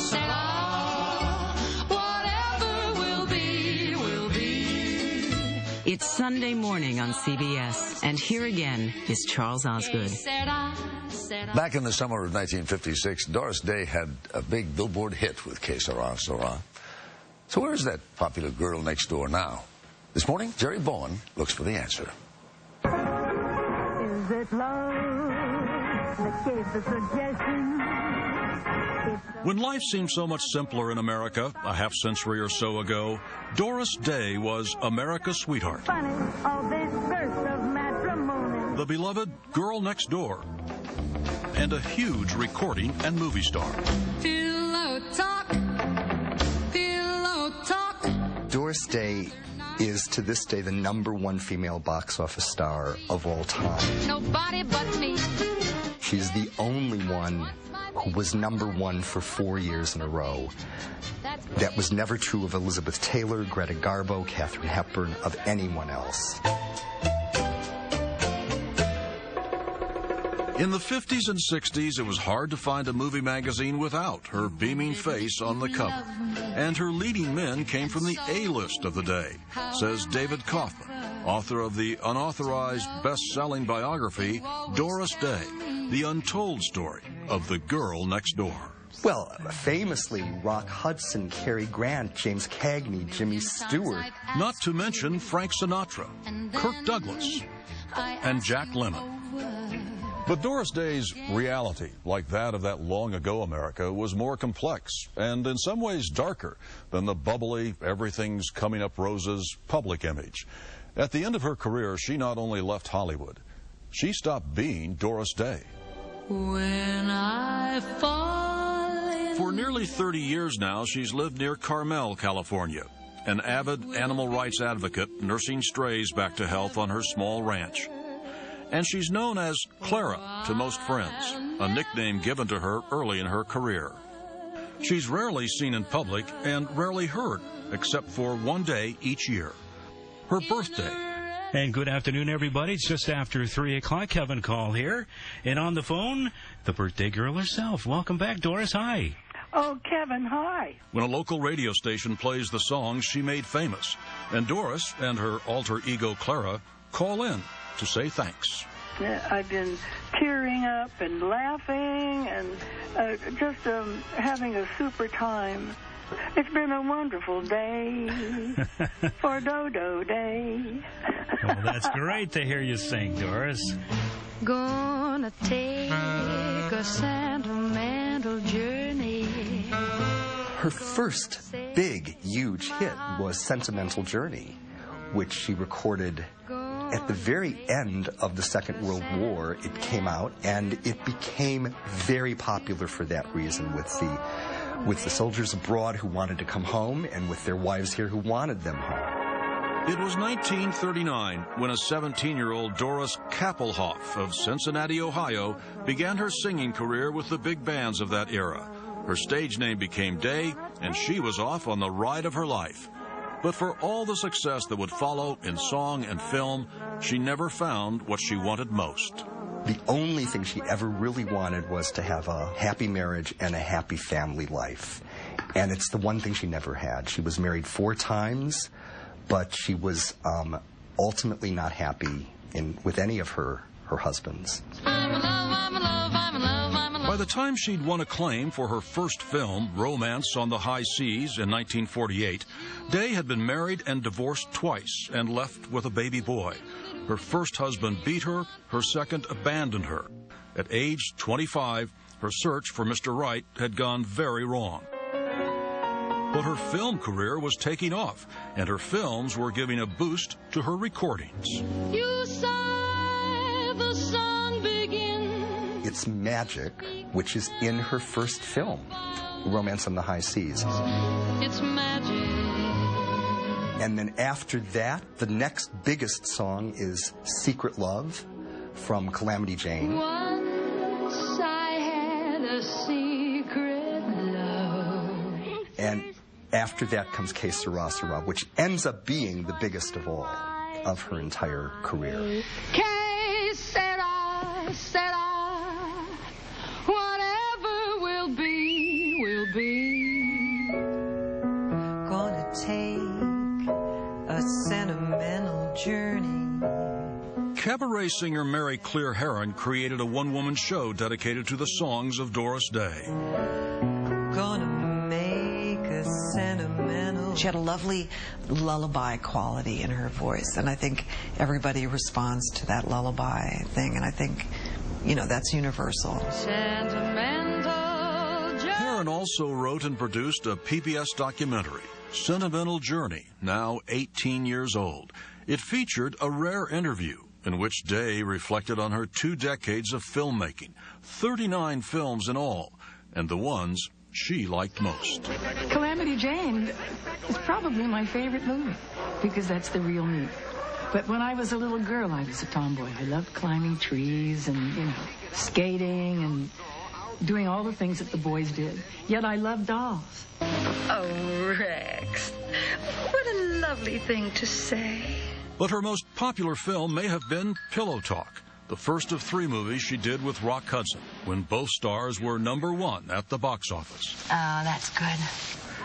sera. Whatever will be, will be. It's Sunday morning on CBS, and here again is Charles Osgood. Back in the summer of 1956, Doris Day had a big Billboard hit with Que Sera, Sera. So where is that popular girl next door now? This morning, Jerry Bowen looks for the answer. Is it love that gave the suggestion? When life seemed so much simpler in America a half-century or so ago, Doris Day was America's sweetheart. Funny, all this burst of matrimony. The beloved girl next door, and a huge recording and movie star. Pillow talk, pillow talk. Doris Day is, to this day, the #1 female box office star of all time. Nobody but me. She's the only one who was #1 for 4 years in a row. That was never true of Elizabeth Taylor, Greta Garbo, Katharine Hepburn, of anyone else. In the 50s and 60s, it was hard to find a movie magazine without her beaming face on the cover. And her leading men came from the A-list of the day, says David Kaufman, author of the unauthorized best-selling biography, Doris Day, The Untold Story of the Girl Next Door. Well, famously, Rock Hudson, Cary Grant, James Cagney, Jimmy Stewart. Not to mention Frank Sinatra, Kirk Douglas, and Jack Lemmon. But Doris Day's reality, like that of that long-ago America, was more complex and in some ways darker than the bubbly, everything's coming up roses public image. At the end of her career, she not only left Hollywood, she stopped being Doris Day. When I fall in... For nearly 30 years now, she's lived near Carmel, California, an avid animal rights advocate nursing strays back to health on her small ranch. And she's known as Clara to most friends, a nickname given to her early in her career. She's rarely seen in public and rarely heard, except for one day each year, her birthday. And good afternoon, everybody. It's just after 3 o'clock. Kevin Call here. And on the phone, the birthday girl herself. Welcome back, Doris. Hi. Oh, Kevin, hi. When a local radio station plays the songs she made famous, and Doris and her alter ego Clara call in to say thanks. I've been tearing up and laughing and just having a super time. It's been a wonderful day for Dodo Day. Well, that's great to hear you sing, Doris. Gonna take a sentimental journey. Her first big, huge hit was Sentimental Journey, which she recorded at the very end of the Second World War. It came out, and it became very popular for that reason, with the soldiers abroad who wanted to come home and with their wives here who wanted them home. It was 1939 when a 17-year-old Doris Kappelhoff of Cincinnati, Ohio, began her singing career with the big bands of that era. Her stage name became Day, and she was off on the ride of her life. But for all the success that would follow in song and film, she never found what she wanted most. The only thing she ever really wanted was to have a happy marriage and a happy family life. And it's the one thing she never had. She was married 4 times, but she was ultimately not happy with any of her husbands. By the time she'd won acclaim for her first film, Romance on the High Seas, in 1948, Day had been married and divorced twice and left with a baby boy. Her first husband beat her, her second abandoned her. At age 25, her search for Mr. Right had gone very wrong. But her film career was taking off, and her films were giving a boost to her recordings. You sigh, the sun begins. It's Magic, which is in her first film, Romance on the High Seas. It's magic. And then after that, the next biggest song is Secret Love from Calamity Jane. Once I had a secret love. And after that comes Que Sera, Sera, which ends up being the biggest of all of her entire career. Que sera, sera. Whatever will be, will be. Cabaret singer Mary Clear Heron created a one-woman show dedicated to the songs of Doris Day. Gonna make a sentimental. She had a lovely lullaby quality in her voice, and I think everybody responds to that lullaby thing, and I think, you know, that's universal. Heron also wrote and produced a PBS documentary, Sentimental Journey, now 18 years old. It featured a rare interview in which Day reflected on her 2 decades of filmmaking, 39 films in all, and the ones she liked most. Calamity Jane is probably my favorite movie because that's the real me. But when I was a little girl, I was a tomboy. I loved climbing trees and, you know, skating and doing all the things that the boys did. Yet I loved dolls. Oh, Rex, what a lovely thing to say. But her most popular film may have been Pillow Talk, the first of 3 movies she did with Rock Hudson, when both stars were #1 at the box office. Oh, that's good.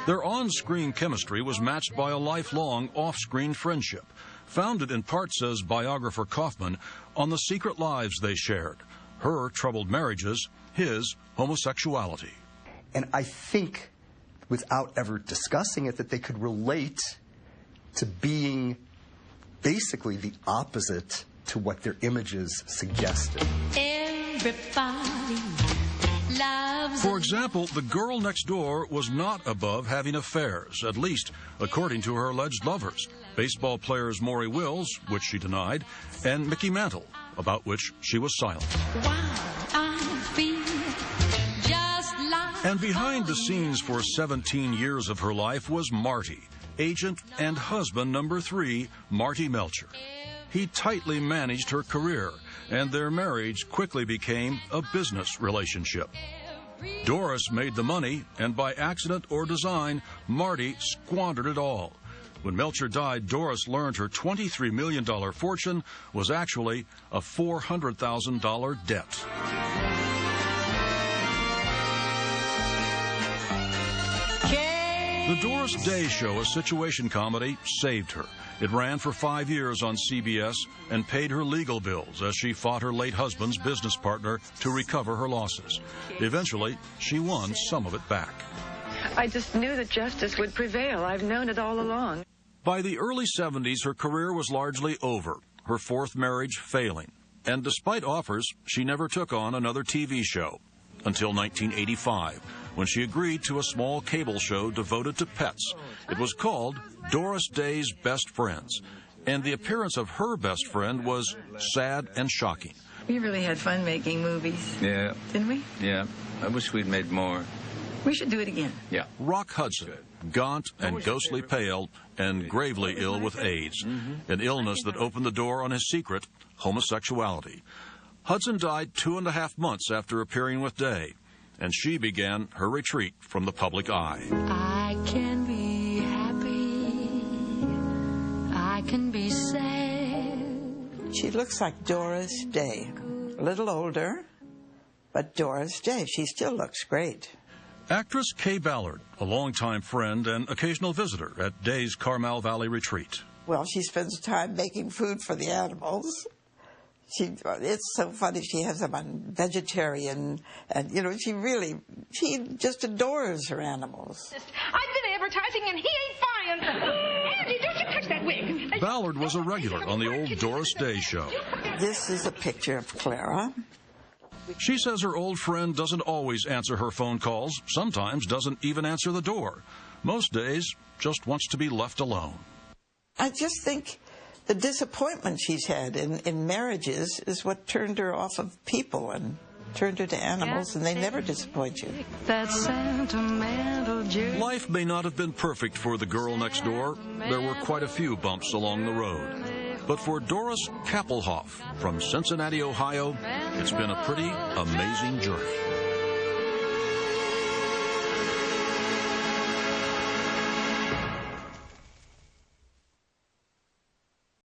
Their on-screen chemistry was matched by a lifelong off-screen friendship, founded in part, says biographer Kaufman, on the secret lives they shared, her troubled marriages, his homosexuality. And I think, without ever discussing it, that they could relate to being basically the opposite to what their images suggested. Everybody loves. For example, the girl next door was not above having affairs, at least according to her alleged lovers, baseball players Maury Wills, which she denied, and Mickey Mantle, about which she was silent. And behind the scenes for 17 years of her life was Marty, agent and husband #3, Marty Melcher. He tightly managed her career, and their marriage quickly became a business relationship. Doris made the money, and by accident or design, Marty squandered it all. When Melcher died, Doris learned her $23 million fortune was actually a $400,000 debt. The Doris Day Show, a situation comedy, saved her. It ran for 5 years on CBS and paid her legal bills as she fought her late husband's business partner to recover her losses. Eventually, she won some of it back. I just knew that justice would prevail. I've known it all along. By the early 70s, her career was largely over, her 4th marriage failing. And despite offers, she never took on another TV show until 1985, when she agreed to a small cable show devoted to pets. It was called Doris Day's Best Friends, and the appearance of her best friend was sad and shocking. We really had fun making movies. Yeah. Didn't we? Yeah. I wish we'd made more. We should do it again. Yeah. Rock Hudson, gaunt and ghostly pale and gravely ill with AIDS, an illness that opened the door on his secret, homosexuality. Hudson died 2.5 months after appearing with Day, and she began her retreat from the public eye. I can be happy. I can be sad. She looks like Doris Day. A little older, but Doris Day. She still looks great. Actress Kay Ballard, a longtime friend and occasional visitor at Day's Carmel Valley retreat. Well, she spends time making food for the animals. It's so funny. She has them on vegetarian, and, you know, she just adores her animals. I've been advertising, and he ain't buying. Andy, don't you touch that wig. Ballard was a regular on the old Doris Day Show. This is a picture of Clara. She says her old friend doesn't always answer her phone calls, sometimes doesn't even answer the door. Most days, just wants to be left alone. I just think the disappointment she's had in marriages is what turned her off of people and turned her to animals, and they never disappoint you. That sentimental journey. Life may not have been perfect for the girl next door. There were quite a few bumps along the road. But for Doris Kappelhoff from Cincinnati, Ohio, it's been a pretty amazing journey.